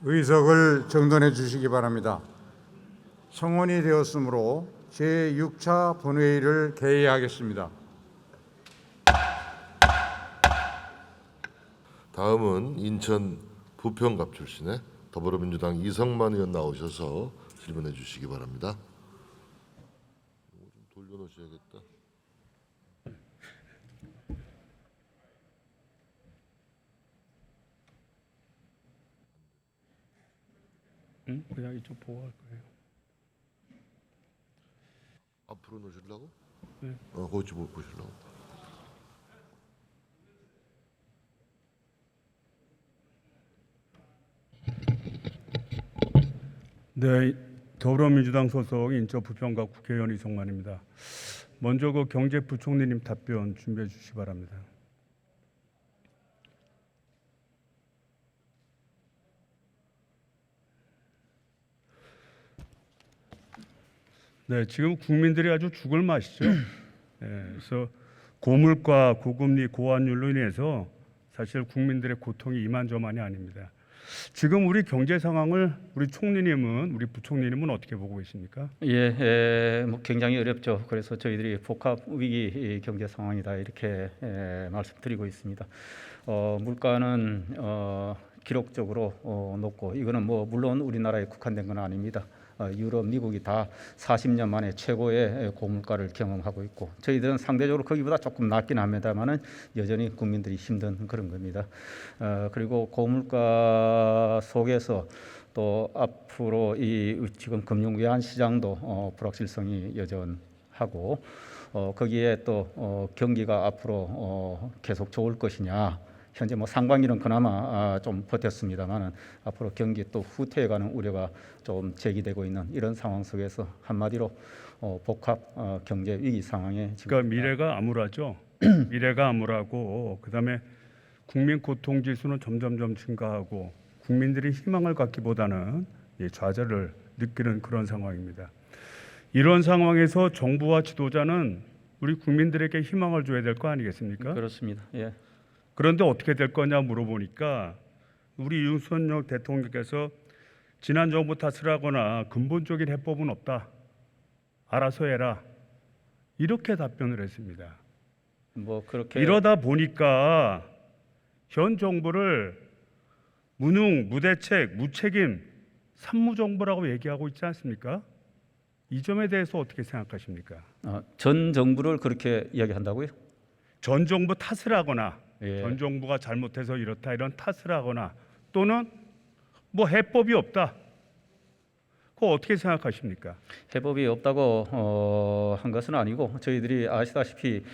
의석을 정돈해 주시기 바랍니다. 성원이 되었으므로 제6차 본회의를 개의하겠습니다. 다음은 인천 부평갑 출신의 더불어민주당 이성만 의원 나오셔서 질문해 주시기 바랍니다. 좀 돌려놓으셔야겠다. 그냥 이쪽 보고 할 거예요. 앞으로 놓으시려고? 네. 거기 보시려고. 네, 더불어민주당 소속 인천 부평갑 국회의원 이성만입니다. 먼저 그 경제부총리님 답변 준비해 주시기 바랍니다. 네, 지금 국민들이 아주 죽을 맛이죠. 그래서 고물가, 고금리, 고환율로 인해서 사실 국민들의 고통이 이만저만이 아닙니다. 지금 우리 경제 상황을 우리 총리님은, 우리 부총리님은 어떻게 보고 계십니까? 뭐 굉장히 어렵죠. 그래서 저희들이 복합 위기 경제 상황이다 이렇게 말씀드리고 있습니다. 물가는 기록적으로 높고 이거는 뭐 물론 우리나라에 국한된 건 아닙니다. 유럽, 미국이 다 40년 만에 최고의 고물가를 경험하고 있고 저희들은 상대적으로 거기보다 조금 낮긴 합니다만은 여전히 국민들이 힘든 그런 겁니다. 그리고 고물가 속에서 또 앞으로 이 지금 금융 외환 시장도 불확실성이 여전하고 거기에 또 경기가 앞으로 계속 좋을 것이냐. 현재 뭐 상반기는 그나마 좀 버텼습니다만은 앞으로 경기 또 후퇴해가는 우려가 좀 제기되고 있는 이런 상황 속에서 한마디로 복합 경제 위기 상황에 지금 그러니까 미래가 암울하죠. 미래가 암울하고 그다음에 국민 고통 지수는 점점점 증가하고 국민들이 희망을 갖기보다는 좌절을 느끼는 그런 상황입니다. 이런 상황에서 정부와 지도자는 우리 국민들에게 희망을 줘야 될 거 아니겠습니까? 그렇습니다. 예. 그런데 어떻게 될 거냐 물어보니까 우리 윤석열 대통령께서 지난 정부 탓을 하거나 근본적인 해법은 없다. 알아서 해라. 이렇게 답변을 했습니다. 뭐 그렇게 이러다 보니까 현 정부를 무능, 무대책, 무책임, 산무정부라고 얘기하고 있지 않습니까? 이 점에 대해서 어떻게 생각하십니까? 전 정부를 그렇게 이야기한다고요? 전 정부 탓을 하거나 예. 전 정부가 잘못해서 이렇다 이런 탓을 하거나 또는 뭐 해법이 없다. 그거 어떻게 생각하십니까? 해법이 없다고 한 것은 아니고 저희들이 아시다시피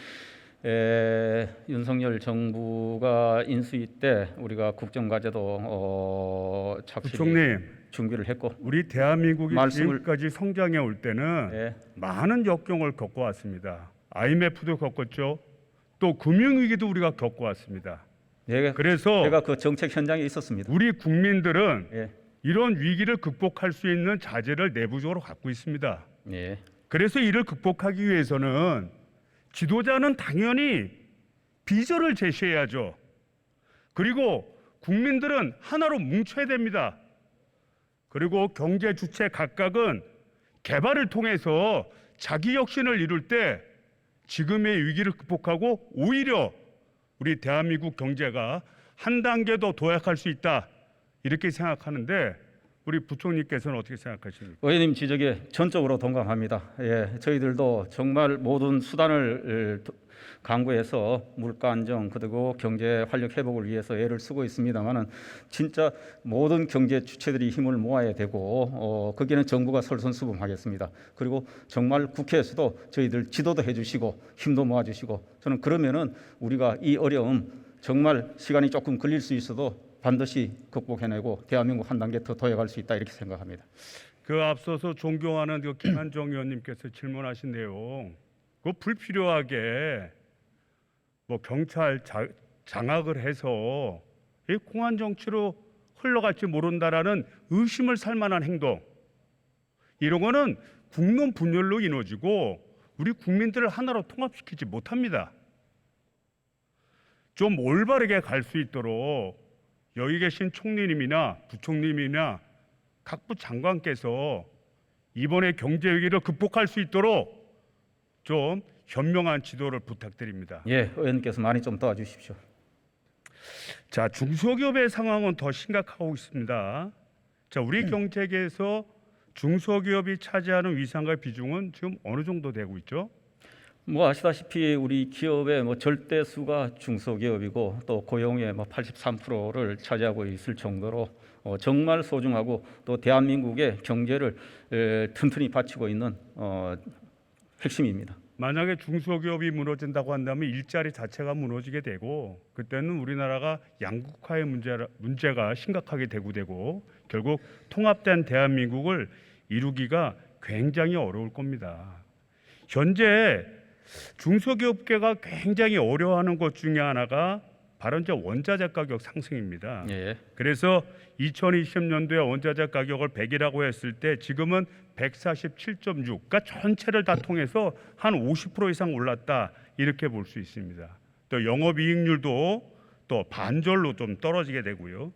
윤석열 정부가 인수위 때 우리가 국정과제도 착실히 부총님, 준비를 했고 우리 대한민국이 말씀을- 지금까지 성장해 올 때는 예. 많은 역경을 겪어왔습니다. IMF도 겪었죠. 또 금융위기도 우리가 겪어왔습니다. 그래서 제가 그 정책 현장에 있었습니다. 우리 국민들은 예. 이런 위기를 극복할 수 있는 자질을 내부적으로 갖고 있습니다. 예. 그래서 이를 극복하기 위해서는 지도자는 당연히 비전을 제시해야죠. 그리고 국민들은 하나로 뭉쳐야 됩니다. 그리고 경제 주체 각각은 개발을 통해서 자기 혁신을 이룰 때 지금의 위기를 극복하고 오히려 우리 대한민국 경제가 한 단계 더 도약할 수 있다. 이렇게 생각하는데 우리 부총리께서는 어떻게 생각하십니까? 의원님 지적에 전적으로 동감합니다. 예, 저희들도 정말 모든 수단을 강구해서 물가 안정 그리고 경제 활력 회복을 위해서 애를 쓰고 있습니다만은 진짜 모든 경제 주체들이 힘을 모아야 되고 거기에는 정부가 솔선수범하겠습니다. 그리고 정말 국회에서도 저희들 지도도 해주시고 힘도 모아주시고 저는 그러면은 우리가 이 어려움 정말 시간이 조금 걸릴 수 있어도 반드시 극복해내고 대한민국 한 단계 더 도약할 수 있다 이렇게 생각합니다. 그 앞서서 존경하는 그 김한정 의원님께서 질문하신 내용, 그 불필요하게 뭐 경찰 장악을 해서 이 공안 정치로 흘러갈지 모른다라는 의심을 살 만한 행동, 이런 거는 국론 분열로 이루어지고 우리 국민들을 하나로 통합시키지 못합니다. 좀 올바르게 갈 수 있도록 여기 계신 총리님이나 부총리님이나 각부 장관께서 이번에 경제 위기를 극복할 수 있도록 좀 현명한 지도를 부탁드립니다. 예, 의원님께서 많이 좀 도와주십시오. 자, 중소기업의 상황은 더 심각하고 있습니다. 자, 우리 경제계에서 중소기업이 차지하는 위상과 비중은 지금 어느 정도 되고 있죠? 뭐 아시다시피 우리 기업의 뭐 절대수가 중소기업이고 또 고용의 뭐 83%를 차지하고 있을 정도로 정말 소중하고 또 대한민국의 경제를 튼튼히 받치고 있는 핵심입니다. 만약에 중소기업이 무너진다고 한다면 일자리 자체가 무너지게 되고 그때는 우리나라가 양극화의 문제가 심각하게 대구되고 결국 통합된 대한민국을 이루기가 굉장히 어려울 겁니다. 현재 중소기업계가 굉장히 어려워하는 것 중에 하나가 바로 이제 원자재 가격 상승입니다. 예. 그래서 2020년도에 원자재 가격을 100이라고 했을 때 지금은 147.6, 그러니까 전체를 다 통해서 한 50% 이상 올랐다 이렇게 볼 수 있습니다. 또 영업이익률도 또 반절로 좀 떨어지게 되고요.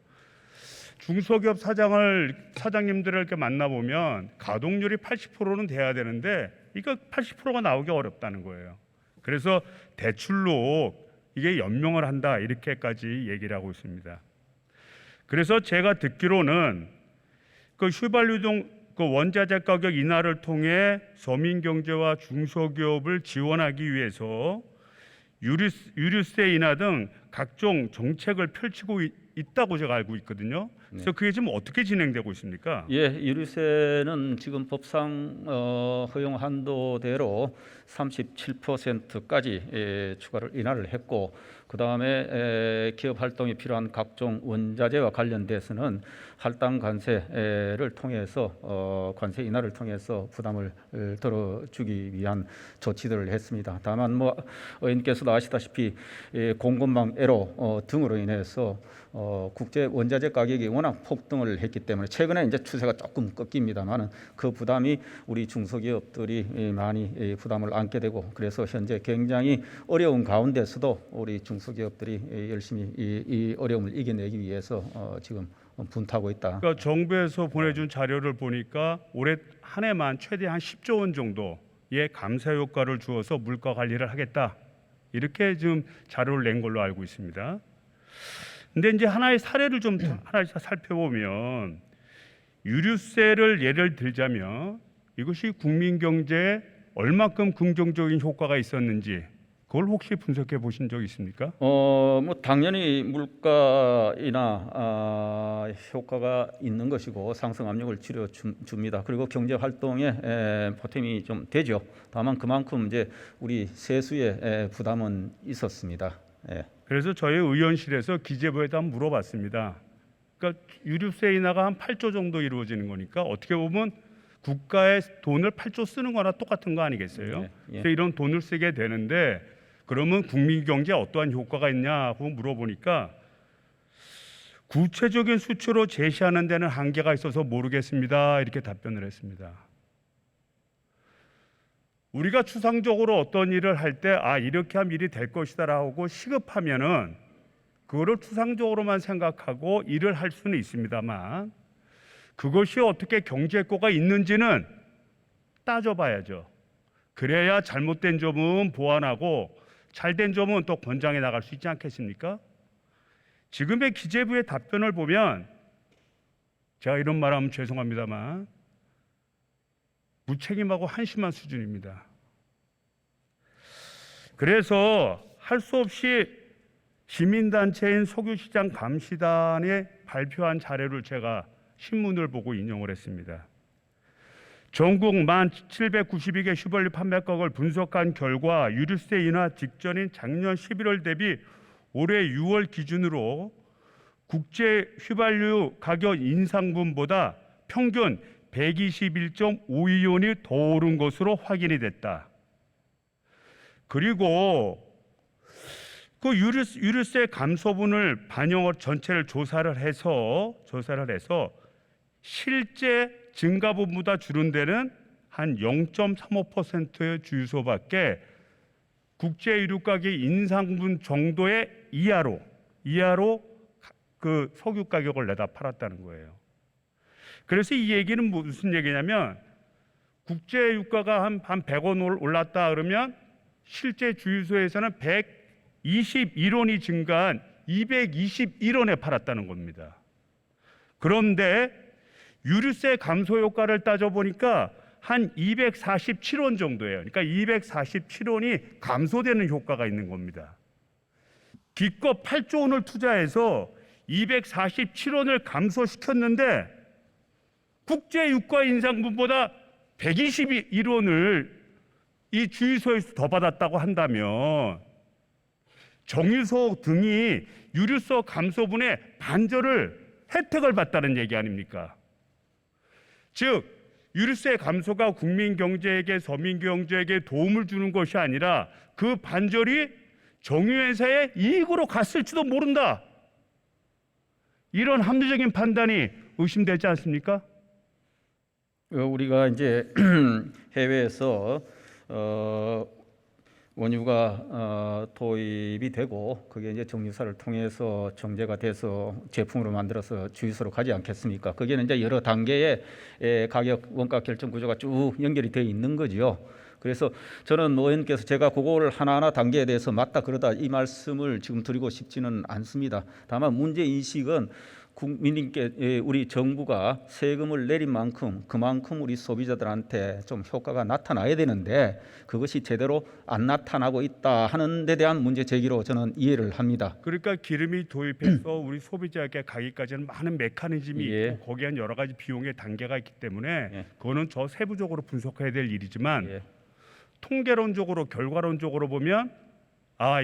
중소기업 사장님들을 이렇게 만나보면 가동률이 80%는 돼야 되는데 이거 80%가 나오기 어렵다는 거예요. 그래서 대출로 이게 연명을 한다 이렇게까지 얘기를 하고 있습니다. 그래서 제가 듣기로는 그 휘발유동 그 원자재 가격 인하를 통해 서민 경제와 중소기업을 지원하기 위해서 유류세 인하 등 각종 정책을 펼치고 있다고 제가 알고 있거든요. 그래서 그게 지금 어떻게 진행되고 있습니까? 예, 유류세는 지금 법상 허용 한도대로 37%까지 추가를 인하를 했고, 그 다음에 기업 활동에 필요한 각종 원자재와 관련돼서는 할당 관세를 통해서 관세 인하를 통해서 부담을 덜어주기 위한 조치들을 했습니다. 다만 뭐 의원님께서도 아시다시피 공급망 애로 등으로 인해서 국제 원자재 가격이 워낙 폭등을 했기 때문에 최근에 이제 추세가 조금 꺾입니다만은 그 부담이 우리 중소기업들이 많이 부담을 안게 되고, 그래서 현재 굉장히 어려운 가운데서도 우리 중소기업들이 열심히 이 어려움을 이겨내기 위해서 지금 분투하고 있다. 그러니까 정부에서 보내준 자료를 보니까 올해 한 해만 최대 한 10조 원 정도의 감사 효과를 주어서 물가 관리를 하겠다 이렇게 지금 자료를 낸 걸로 알고 있습니다. 근데 이제 하나의 사례를 좀 하나씩 살펴보면 유류세를 예를 들자면 이것이 국민 경제에 얼마큼 긍정적인 효과가 있었는지 그걸 혹시 분석해 보신 적 있습니까? 뭐 당연히 물가 인하 효과가 있는 것이고 상승 압력을 줄여 줍니다. 그리고 경제 활동에 보탬이 좀 되죠. 다만 그만큼 이제 우리 세수의 부담은 있었습니다. 예. 그래서 저희 의원실에서 기재부에다 한번 물어봤습니다. 그러니까 유류세 인하가 한 8조 정도 이루어지는 거니까 어떻게 보면 국가의 돈을 8조 쓰는 거나 똑같은 거 아니겠어요? 예. 그래서 이런 돈을 쓰게 되는데 그러면 국민 경제에 어떠한 효과가 있냐고 물어보니까 구체적인 수치로 제시하는 데는 한계가 있어서 모르겠습니다. 이렇게 답변을 했습니다. 우리가 추상적으로 어떤 일을 할 때 이렇게 하면 일이 될 것이다라고 시급하면은 그거를 추상적으로만 생각하고 일을 할 수는 있습니다만 그것이 어떻게 경제 효과가 있는지는 따져봐야죠. 그래야 잘못된 점은 보완하고 잘된 점은 또 권장해 나갈 수 있지 않겠습니까? 지금의 기재부의 답변을 보면 제가 이런 말하면 죄송합니다만 무책임하고 한심한 수준입니다. 그래서 할 수 없이 시민단체인 석유시장 감시단이 발표한 자료를 제가 신문을 보고 인용을 했습니다. 전국 1,792개 휘발유 판매가격을 분석한 결과 유류세 인하 직전인 작년 11월 대비 올해 6월 기준으로 국제 휘발유 가격 인상분보다 평균 121.52원이 더 오른 것으로 확인이 됐다. 그리고 그 유류세 감소분을 반영을 전체를 조사를 해서 실제 증가분보다 줄은 데는 한 0.35%의 주유소밖에 국제 유류 가격 인상분 정도의 이하로 그 석유 가격을 내다 팔았다는 거예요. 그래서 이 얘기는 무슨 얘기냐면 국제 유가가 한 100원 올랐다 그러면 실제 주유소에서는 121원이 증가한 221원에 팔았다는 겁니다. 그런데 유류세 감소 효과를 따져보니까 한 247원 정도예요. 그러니까 247원이 감소되는 효과가 있는 겁니다. 기껏 8조 원을 투자해서 247원을 감소시켰는데 국제 유가 인상분보다 121원을 이 주유소에서 더 받았다고 한다면 정유소 등이 유류세 감소분의 반절을 혜택을 받다는 얘기 아닙니까? 즉 유류세 감소가 국민 경제에게 서민 경제에게 도움을 주는 것이 아니라 그 반절이 정유회사의 이익으로 갔을지도 모른다. 이런 합리적인 판단이 의심되지 않습니까? 우리가 이제 해외에서 원유가 도입이 되고 그게 이제 정유사를 통해서 정제가 돼서 제품으로 만들어서 주유소로 가지 않겠습니까? 거기에는 이제 여러 단계의 가격 원가 결정 구조가 쭉 연결이 되어 있는 거죠. 그래서 저는 의원님께서 제가 그걸 하나하나 단계에 대해서 맞다 그러다 이 말씀을 지금 드리고 싶지는 않습니다. 다만 문제 인식은 국민님께 우리 정부가 세금을 내린 만큼 그만큼 우리 소비자들한테 좀 효과가 나타나야 되는데 그것이 제대로 안 나타나고 있다 하는 데 대한 문제 제기로 저는 이해를 합니다. 그러니까 기름이 도입해서 우리 소비자에게 가기까지는 많은 메커니즘이 예. 있고 거기엔 여러 가지 비용의 단계가 있기 때문에 예. 그거는 저 세부적으로 분석해야 될 일이지만 예. 통계론적으로 결과론적으로 보면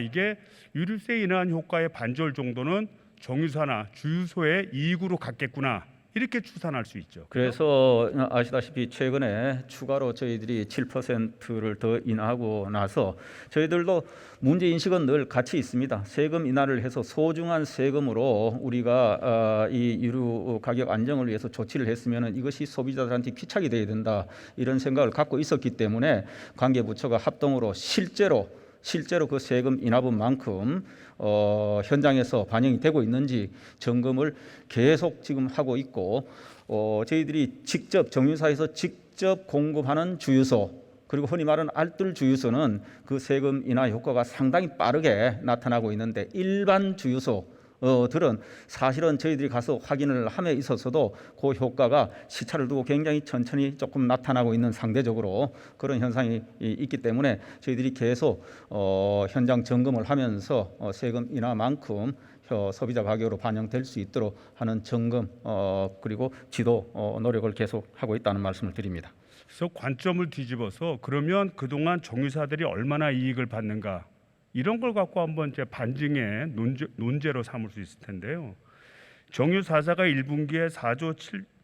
이게 유류세 인하한 효과의 반절 정도는 정유사나 주유소의 이익으로 갔겠구나 이렇게 추산할 수 있죠. 그래서 아시다시피 최근에 추가로 저희들이 7%를 더 인하하고 나서 저희들도 문제 인식은 늘 같이 있습니다. 세금 인하를 해서 소중한 세금으로 우리가 이 유류 가격 안정을 위해서 조치를 했으면 이것이 소비자들한테 귀착이 돼야 된다 이런 생각을 갖고 있었기 때문에 관계 부처가 합동으로 실제로 그 세금 인하분만큼 현장에서 반영이 되고 있는지 점검을 계속 지금 하고 있고 저희들이 직접 정유사에서 직접 공급하는 주유소 그리고 흔히 말하는 알뜰 주유소는 그 세금 인하 효과가 상당히 빠르게 나타나고 있는데 일반 주유소들은 사실은 저희들이 가서 확인을 함에 있어서도 그 효과가 시차를 두고 굉장히 천천히 조금 나타나고 있는 상대적으로 그런 현상이 있기 때문에 저희들이 계속 현장 점검을 하면서 세금 인하만큼 소비자 가격으로 반영될 수 있도록 하는 점검 그리고 지도 노력을 계속 하고 있다는 말씀을 드립니다. 그래서 관점을 뒤집어서 그러면 그동안 정유사들이 얼마나 이익을 받는가 이런 걸 갖고 한번 이제 반증의 논제로 삼을 수 있을 텐데요. 정유사사가 1분기에 4조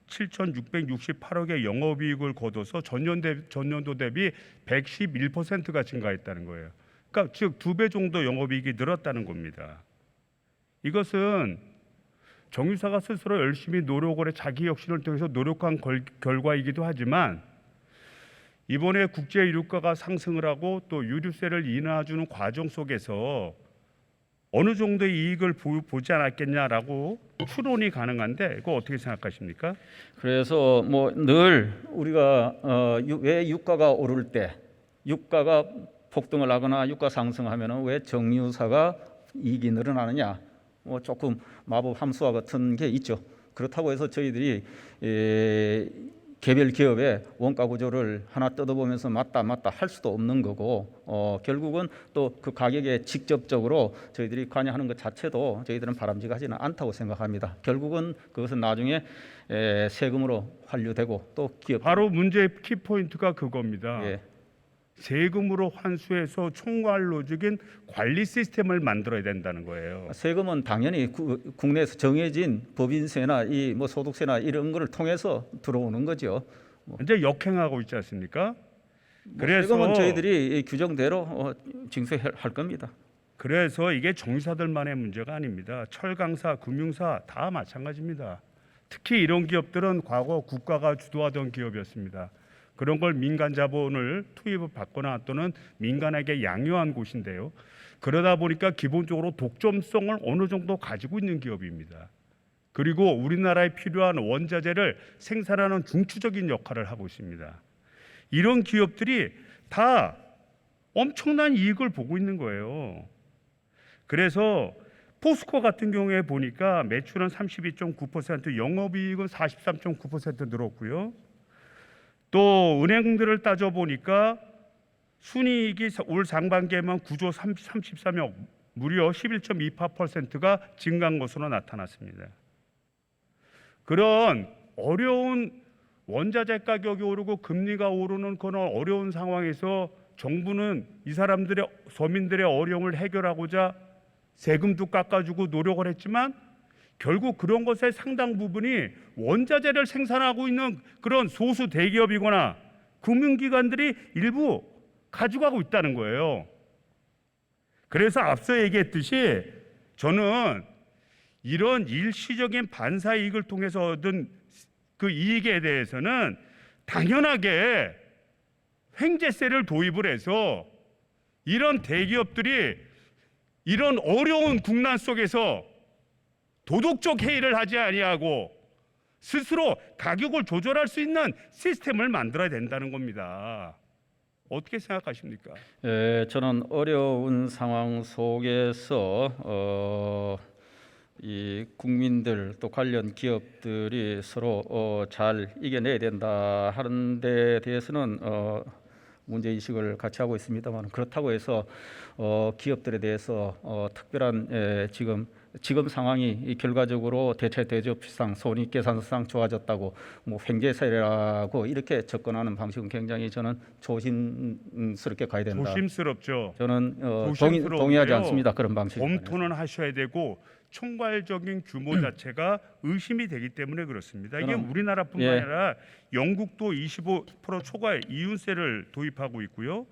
7,668억의 영업이익을 거둬서 전년도 대비 111%가 증가했다는 거예요. 그러니까 즉 2배 정도 영업이익이 늘었다는 겁니다. 이것은 정유사가 스스로 열심히 노력을 해 자기 혁신을 통해서 노력한 결과이기도 하지만 이번에 국제 유류가가 상승을 하고 또 유류세를 인하해주는 과정 속에서 어느 정도의 이익을 보지 않았겠냐라고 추론이 가능한데 이거 어떻게 생각하십니까? 그래서 뭐 늘 우리가 왜 유가가 오를 때 유가가 폭등을 하거나 유가 상승하면은 왜 정유사가 이익이 늘어나느냐 뭐 조금 마법 함수와 같은 게 있죠. 그렇다고 해서 저희들이 개별 기업의 원가 구조를 하나 뜯어보면서 맞다 할 수도 없는 거고 결국은 또 그 가격에 직접적으로 저희들이 관여하는 것 자체도 저희들은 바람직하지는 않다고 생각합니다. 결국은 그것은 나중에 세금으로 환류되고 또 기업 바로 문제의 키포인트가 그겁니다. 예. 세금으로 환수해서 총괄로적인 관리 시스템을 만들어야 된다는 거예요. 세금은 당연히 국내에서 정해진 법인세나 이 뭐 소득세나 이런 거를 통해서 들어오는 거죠. 이제 역행하고 있지 않습니까? 그래서 세금은 저희들이 이 규정대로 징수할 겁니다. 그래서 이게 정유사들만의 문제가 아닙니다. 철강사, 금융사 다 마찬가지입니다. 특히 이런 기업들은 과거 국가가 주도하던 기업이었습니다. 그런 걸 민간 자본을 투입을 받거나 또는 민간에게 양요한 곳인데요. 그러다 보니까 기본적으로 독점성을 어느 정도 가지고 있는 기업입니다. 그리고 우리나라에 필요한 원자재를 생산하는 중추적인 역할을 하고 있습니다. 이런 기업들이 다 엄청난 이익을 보고 있는 거예요. 그래서 포스코 같은 경우에 보니까 매출은 32.9%, 영업이익은 43.9% 늘었고요. 또 은행들을 따져보니까 순이익이 올 상반기에만 9조 33억, 무려 11.28%가 증가한 것으로 나타났습니다. 그런 어려운 원자재 가격이 오르고 금리가 오르는 그런 어려운 상황에서 정부는 이 사람들의, 서민들의 어려움을 해결하고자 세금도 깎아주고 노력을 했지만 결국 그런 것의 상당 부분이 원자재를 생산하고 있는 그런 소수 대기업이거나 금융기관들이 일부 가져가고 있다는 거예요. 그래서 앞서 얘기했듯이 저는 이런 일시적인 반사 이익을 통해서 얻은 그 이익에 대해서는 당연하게 횡재세를 도입을 해서 이런 대기업들이 이런 어려운 국난 속에서 도덕적 해이를 하지 아니하고 스스로 가격을 조절할 수 있는 시스템을 만들어야 된다는 겁니다. 어떻게 생각하십니까? 저는 어려운 상황 속에서 이 국민들 또 관련 기업들이 서로 잘 이겨내야 된다 하는 데 대해서는 문제 인식을 같이 하고 있습니다만, 그렇다고 해서 기업들에 대해서 특별한 지금 상황이 결과적으로 대체 대조상 손익계산서상 좋아졌다고 뭐 횡재세라고 이렇게 접근하는 방식은 굉장히 저는 조심스럽게 가야 된다. 조심스럽죠. 저는 조심스러운데요. 동의하지 않습니다. 그런 방식. 검토는 하셔야 되고 총괄적인 규모 자체가 의심이 되기 때문에 그렇습니다. 이게 저는- 우리나라뿐만 예. 아니라 영국도 25% 초과 이윤세를 도입하고 있고요.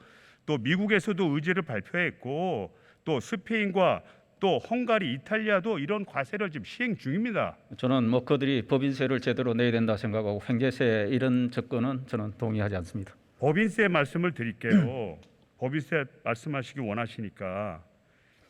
또 미국에서도 의지를 발표했고 또 스페인과 또 헝가리, 이탈리아도 이런 과세를 지금 시행 중입니다. 저는 뭐 그들이 법인세를 제대로 내야 된다 생각하고 횡재세 이런 접근은 저는 동의하지 않습니다. 법인세 말씀을 드릴게요. 법인세 말씀하시기 원하시니까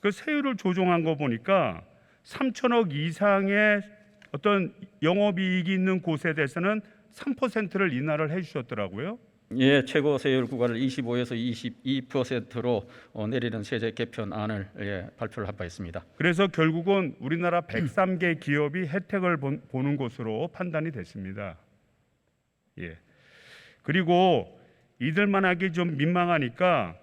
그 세율을 조정한 거 보니까 3천억 이상의 어떤 영업이익이 있는 곳에 대해서는 3%를 인하를 해주셨더라고요. 예, 최고 세율 구간을 25에서 22%로 내리는 세제 개편안을 발표를 한 바 있습니다. 그래서 결국은 우리나라 103개 기업이 혜택을 보는 것으로 판단이 됐습니다. 예. 그리고 이들만 하기 좀 민망하니까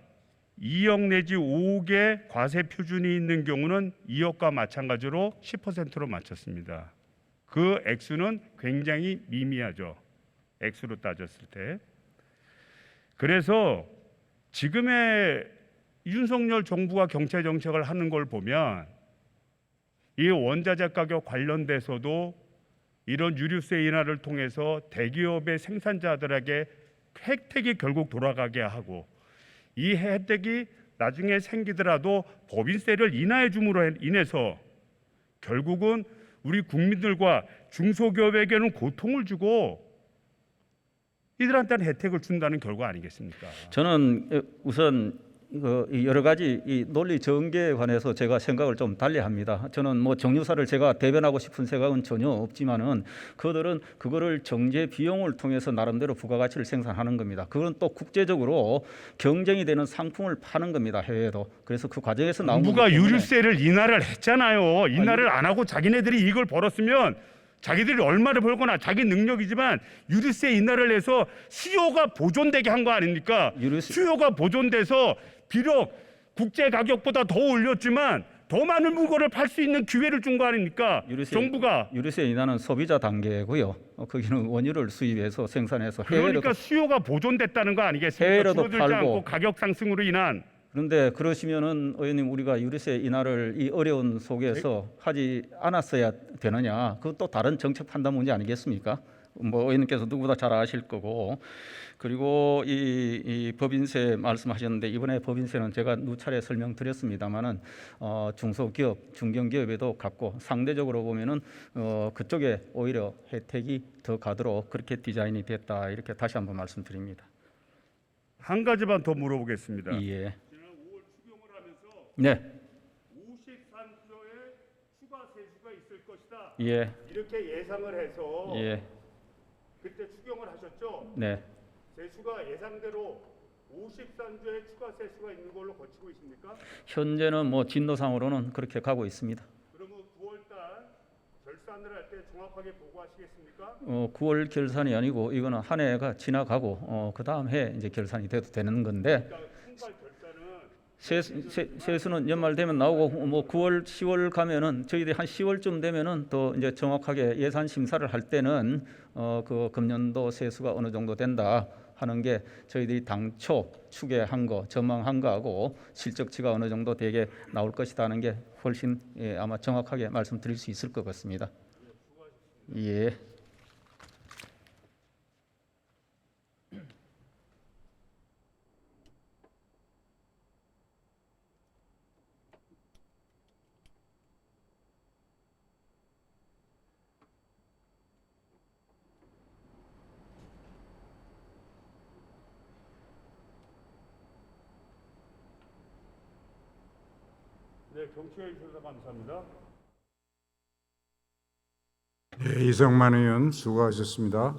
2억 내지 5억의 과세 표준이 있는 경우는 2억과 마찬가지로 10%로 맞췄습니다. 그 액수는 굉장히 미미하죠. 액수로 따졌을 때. 그래서 지금의 윤석열 정부가 경제 정책을 하는 걸 보면 이 원자재 가격 관련돼서도 이런 유류세 인하를 통해서 대기업의 생산자들에게 혜택이 결국 돌아가게 하고 이 혜택이 나중에 생기더라도 법인세를 인하해 줌으로 인해서 결국은 우리 국민들과 중소기업에게는 고통을 주고 이들한테는 혜택을 준다는 결과 아니겠습니까? 저는 우선 여러 가지 이 논리 전개에 관해서 제가 생각을 좀 달리합니다. 저는 뭐 정유사를 제가 대변하고 싶은 생각은 전혀 없지만은 그들은 그거를 정제 비용을 통해서 나름대로 부가가치를 생산하는 겁니다. 그건 또 국제적으로 경쟁이 되는 상품을 파는 겁니다. 해외에도. 그래서 그 과정에서 나온 정부가 거기 때문에 유류세를 인하를 했잖아요. 인하를 안 하고 자기네들이 이걸 벌었으면 자기들이 얼마를 벌거나 자기 능력이지만 유류세 인하를 해서 수요가 보존되게 한 거 아닙니까? 수요가 보존돼서 비록 국제 가격보다 더 올렸지만 더 많은 물건을 팔 수 있는 기회를 준 거 아닙니까? 정부가. 유류세 인하는 소비자 단계고요. 거기는 원유를 수입해서 생산해서 해외로도 그러니까 수요가 보존됐다는 거 아니겠습니까? 해외로도 줄어들지 팔고. 않고 가격 상승으로 인한. 그런데 그러시면은 의원님 우리가 유류세 인하를 이 어려운 속에서 하지 않았어야 되느냐? 그건 또 다른 정책 판단 문제 아니겠습니까? 뭐 의원님께서 누구보다 잘 아실 거고. 그리고 이 법인세 말씀하셨는데 이번에 법인세는 제가 누차례 설명드렸습니다만은 중소기업, 중견기업에도 갖고 상대적으로 보면은 그쪽에 오히려 혜택이 더 가도록 그렇게 디자인이 됐다 이렇게 다시 한번 말씀드립니다. 한 가지만 더 물어보겠습니다. 예. 지난 5월 추경을 하면서 네. 53조의 추가 세수가 있을 것이다. 예, 이렇게 예상을 해서 예, 그때 추경을 하셨죠? 네. 세수가 예상대로 53조의 추가 세수가 있는 걸로 거치고 있습니까? 현재는 뭐 진도상으로는 그렇게 가고 있습니다. 그러면 9월달 결산을 할 때 정확하게 보고하시겠습니까? 9월 결산이 아니고 이거는 한 해가 지나가고 그 다음 해 이제 결산이 돼도 되는 건데 그러니까 총괄 결산은 세수는 연말 되면 나오고 뭐 9월, 10월 가면은 저희들이 한 10월쯤 되면은 또 이제 정확하게 예산 심사를 할 때는 그 금년도 세수가 어느 정도 된다 하는 게 저희들이 당초 추계한 거, 전망한 거하고 실적치가 어느 정도 되게 나올 것이다 하는 게 훨씬 아마 정확하게 말씀드릴 수 있을 것 같습니다. 예. 네, 경청해 주셔서 감사합니다. 네, 이성만 의원 수고하셨습니다.